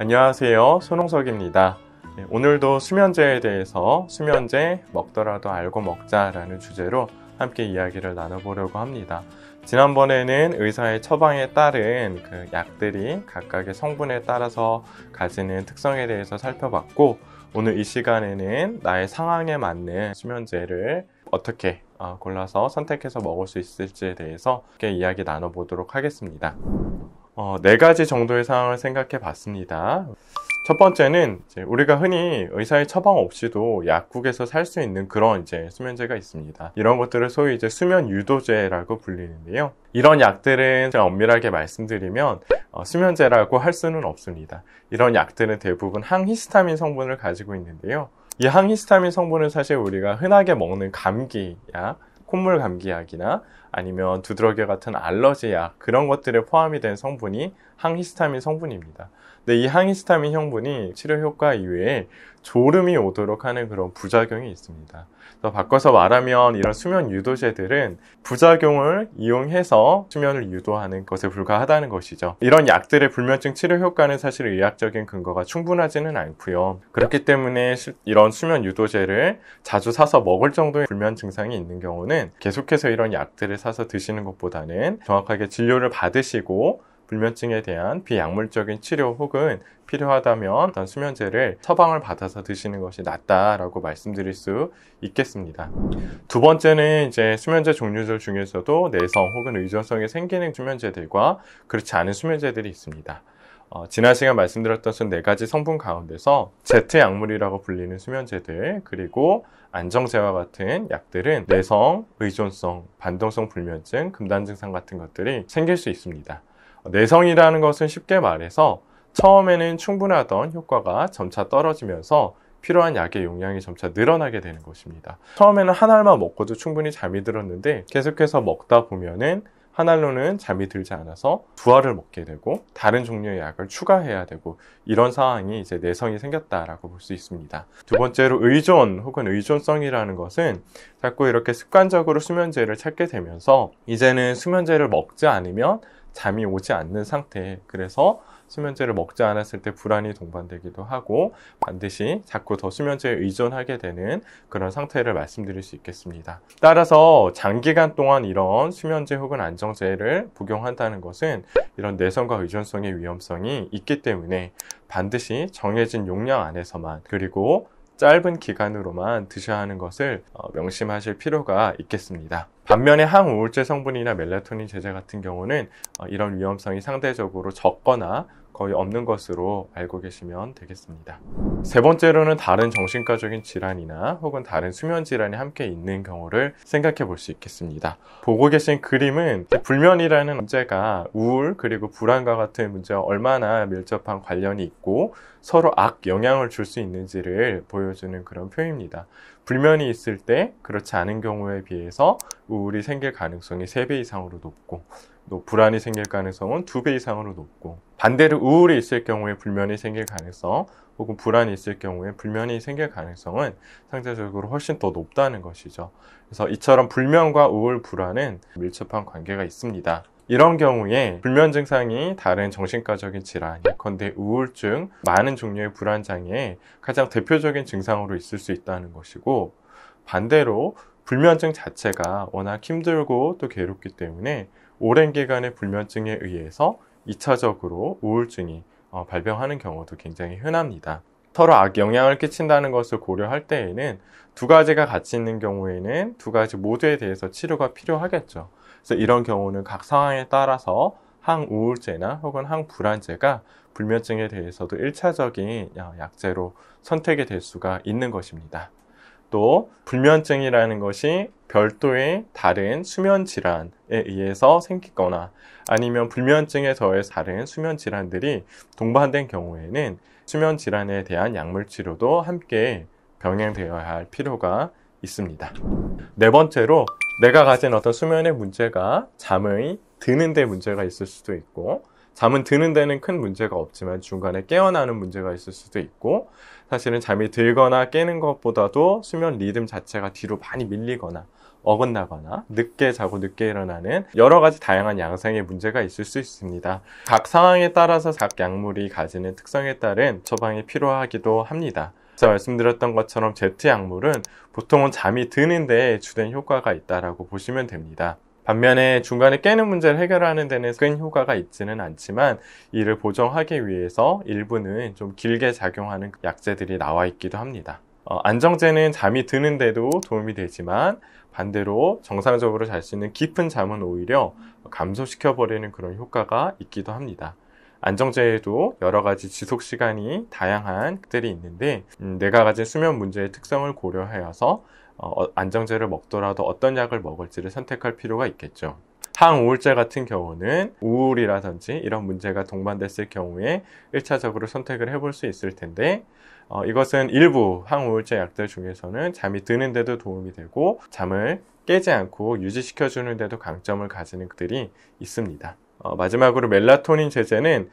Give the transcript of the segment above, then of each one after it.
안녕하세요. 손홍석입니다. 오늘도 수면제에 대해서 수면제 먹더라도 알고 먹자라는 주제로 함께 이야기를 나눠보려고 합니다. 지난번에는 의사의 처방에 따른 그 약들이 각각의 성분에 따라서 가지는 특성에 대해서 살펴봤고, 오늘 이 시간에는 나의 상황에 맞는 수면제를 어떻게 골라서 선택해서 먹을 수 있을지에 대해서 함께 이야기 나눠보도록 하겠습니다. 4가지 정도의 상황을 생각해 봤습니다. 첫 번째는 우리가 흔히 의사의 처방 없이도 약국에서 살 수 있는 그런 수면제가 있습니다. 이런 것들을 소위 수면 유도제라고 불리는데요. 이런 약들은 제가 엄밀하게 말씀드리면 수면제라고 할 수는 없습니다. 이런 약들은 대부분 항히스타민 성분을 가지고 있는데요. 이 항히스타민 성분은 사실 우리가 흔하게 먹는 감기약, 콧물 감기약이나 아니면 두드러기 같은 알러지약, 그런 것들에 포함이 된 성분이 항히스타민 성분입니다. 근데 이 항히스타민 성분이 치료 효과 이외에 졸음이 오도록 하는 그런 부작용이 있습니다. 더 바꿔서 말하면 이런 수면 유도제들은 부작용을 이용해서 수면을 유도하는 것에 불과하다는 것이죠. 이런 약들의 불면증 치료 효과는 사실 의학적인 근거가 충분하지는 않고요. 그렇기 때문에 이런 수면 유도제를 자주 사서 먹을 정도의 불면 증상이 있는 경우는 계속해서 이런 약들을 사서 드시는 것보다는 정확하게 진료를 받으시고 불면증에 대한 비약물적인 치료 혹은 필요하다면 수면제를 처방을 받아서 드시는 것이 낫다라고 말씀드릴 수 있겠습니다. 두 번째는 수면제 종류들 중에서도 내성 혹은 의존성이 생기는 수면제들과 그렇지 않은 수면제들이 있습니다. 지난 시간 말씀드렸던 4가지 성분 가운데서 Z약물이라고 불리는 수면제들, 그리고 안정제와 같은 약들은 내성, 의존성, 반동성 불면증, 금단 증상 같은 것들이 생길 수 있습니다. 내성이라는 것은 쉽게 말해서 처음에는 충분하던 효과가 점차 떨어지면서 필요한 약의 용량이 점차 늘어나게 되는 것입니다. 처음에는 한 알만 먹고도 충분히 잠이 들었는데 계속해서 먹다 보면은 한 알로는 잠이 들지 않아서 2알을 먹게 되고 다른 종류의 약을 추가해야 되고, 이런 상황이 내성이 생겼다라고 볼 수 있습니다. 두 번째로 의존 혹은 의존성이라는 것은 자꾸 이렇게 습관적으로 수면제를 찾게 되면서 이제는 수면제를 먹지 않으면 잠이 오지 않는 상태, 그래서 수면제를 먹지 않았을 때 불안이 동반되기도 하고 반드시 자꾸 더 수면제에 의존하게 되는 그런 상태를 말씀드릴 수 있겠습니다. 따라서 장기간 동안 이런 수면제 혹은 안정제를 복용한다는 것은 이런 내성과 의존성의 위험성이 있기 때문에 반드시 정해진 용량 안에서만, 그리고 짧은 기간으로만 드셔야 하는 것을 명심하실 필요가 있겠습니다. 반면에 항우울제 성분이나 멜라토닌 제제 같은 경우는 이런 위험성이 상대적으로 적거나 거의 없는 것으로 알고 계시면 되겠습니다. 세 번째로는 다른 정신과적인 질환이나 혹은 다른 수면 질환이 함께 있는 경우를 생각해 볼 수 있겠습니다. 보고 계신 그림은 불면이라는 문제가 우울 그리고 불안과 같은 문제와 얼마나 밀접한 관련이 있고 서로 악 영향을 줄 수 있는지를 보여주는 그런 표입니다. 불면이 있을 때 그렇지 않은 경우에 비해서 우울이 생길 가능성이 3배 이상으로 높고, 또 불안이 생길 가능성은 2배 이상으로 높고, 반대로 우울이 있을 경우에 불면이 생길 가능성 혹은 불안이 있을 경우에 불면이 생길 가능성은 상대적으로 훨씬 더 높다는 것이죠. 그래서 이처럼 불면과 우울, 불안은 밀접한 관계가 있습니다. 이런 경우에 불면 증상이 다른 정신과적인 질환, 예컨대 우울증, 많은 종류의 불안장애의 가장 대표적인 증상으로 있을 수 있다는 것이고, 반대로 불면증 자체가 워낙 힘들고 또 괴롭기 때문에 오랜 기간의 불면증에 의해서 2차적으로 우울증이 발병하는 경우도 굉장히 흔합니다. 서로 악영향을 끼친다는 것을 고려할 때에는 2가지가 같이 있는 경우에는 2가지 모두에 대해서 치료가 필요하겠죠. 그래서 이런 경우는 각 상황에 따라서 항우울제나 혹은 항불안제가 불면증에 대해서도 1차적인 약제로 선택이 될 수가 있는 것입니다. 또 불면증이라는 것이 별도의 다른 수면 질환에 의해서 생기거나 아니면 불면증에 더해서 다른 수면 질환들이 동반된 경우에는 수면 질환에 대한 약물 치료도 함께 병행되어야 할 필요가 있습니다. 네 번째로, 내가 가진 어떤 수면의 문제가 잠의 드는 데 문제가 있을 수도 있고, 잠은 드는 데는 큰 문제가 없지만 중간에 깨어나는 문제가 있을 수도 있고, 사실은 잠이 들거나 깨는 것보다도 수면 리듬 자체가 뒤로 많이 밀리거나 어긋나거나 늦게 자고 늦게 일어나는 여러 가지 다양한 양상의 문제가 있을 수 있습니다. 각 상황에 따라서 각 약물이 가지는 특성에 따른 처방이 필요하기도 합니다. 제가 말씀드렸던 것처럼 Z 약물은 보통은 잠이 드는데 주된 효과가 있다고 보시면 됩니다. 반면에 중간에 깨는 문제를 해결하는 데는 큰 효과가 있지는 않지만 이를 보정하기 위해서 일부는 좀 길게 작용하는 약제들이 나와 있기도 합니다. 안정제는 잠이 드는데도 도움이 되지만 반대로 정상적으로 잘 수 있는 깊은 잠은 오히려 감소시켜버리는 그런 효과가 있기도 합니다. 안정제에도 여러 가지 지속 시간이 다양한 것들이 있는데 내가 가진 수면 문제의 특성을 고려하여서 안정제를 먹더라도 어떤 약을 먹을지를 선택할 필요가 있겠죠. 항우울제 같은 경우는 우울이라든지 이런 문제가 동반됐을 경우에 1차적으로 선택을 해볼 수 있을 텐데 이것은 일부 항우울제 약들 중에서는 잠이 드는데도 도움이 되고 잠을 깨지 않고 유지시켜주는 데도 강점을 가지는 것들이 있습니다. 마지막으로 멜라토닌 제제는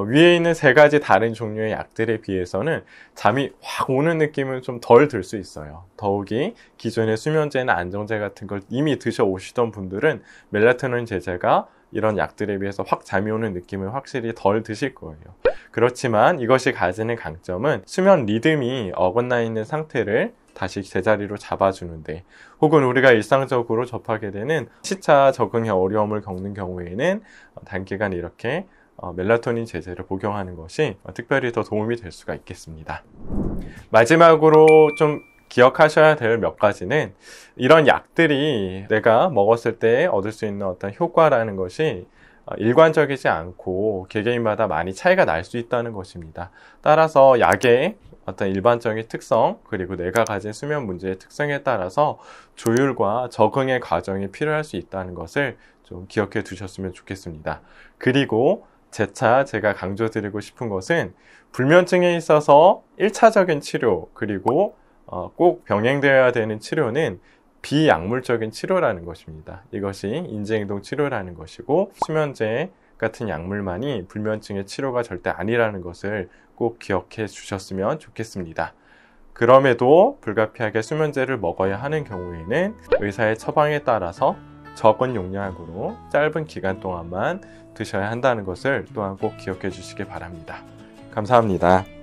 위에 있는 3가지 다른 종류의 약들에 비해서는 잠이 확 오는 느낌은 좀 덜 들 수 있어요. 더욱이 기존의 수면제나 안정제 같은 걸 이미 드셔오시던 분들은 멜라토닌 제제가 이런 약들에 비해서 확 잠이 오는 느낌을 확실히 덜 드실 거예요. 그렇지만 이것이 가지는 강점은 수면 리듬이 어긋나 있는 상태를 다시 제자리로 잡아주는데, 혹은 우리가 일상적으로 접하게 되는 시차 적응에 어려움을 겪는 경우에는 단기간 이렇게 멜라토닌 제제를 복용하는 것이 특별히 더 도움이 될 수가 있겠습니다. 마지막으로 좀 기억하셔야 될 몇 가지는, 이런 약들이 내가 먹었을 때 얻을 수 있는 어떤 효과라는 것이 일관적이지 않고 개개인마다 많이 차이가 날 수 있다는 것입니다. 따라서 약의 어떤 일반적인 특성, 그리고 내가 가진 수면 문제의 특성에 따라서 조율과 적응의 과정이 필요할 수 있다는 것을 좀 기억해 두셨으면 좋겠습니다. 그리고 재차 제가 강조드리고 싶은 것은, 불면증에 있어서 1차적인 치료, 그리고 꼭 병행되어야 되는 치료는 비약물적인 치료라는 것입니다. 이것이 인지행동 치료라는 것이고, 수면제 같은 약물만이 불면증의 치료가 절대 아니라는 것을 꼭 기억해 주셨으면 좋겠습니다. 그럼에도 불가피하게 수면제를 먹어야 하는 경우에는 의사의 처방에 따라서 적은 용량으로 짧은 기간 동안만 드셔야 한다는 것을 또한 꼭 기억해 주시기 바랍니다. 감사합니다.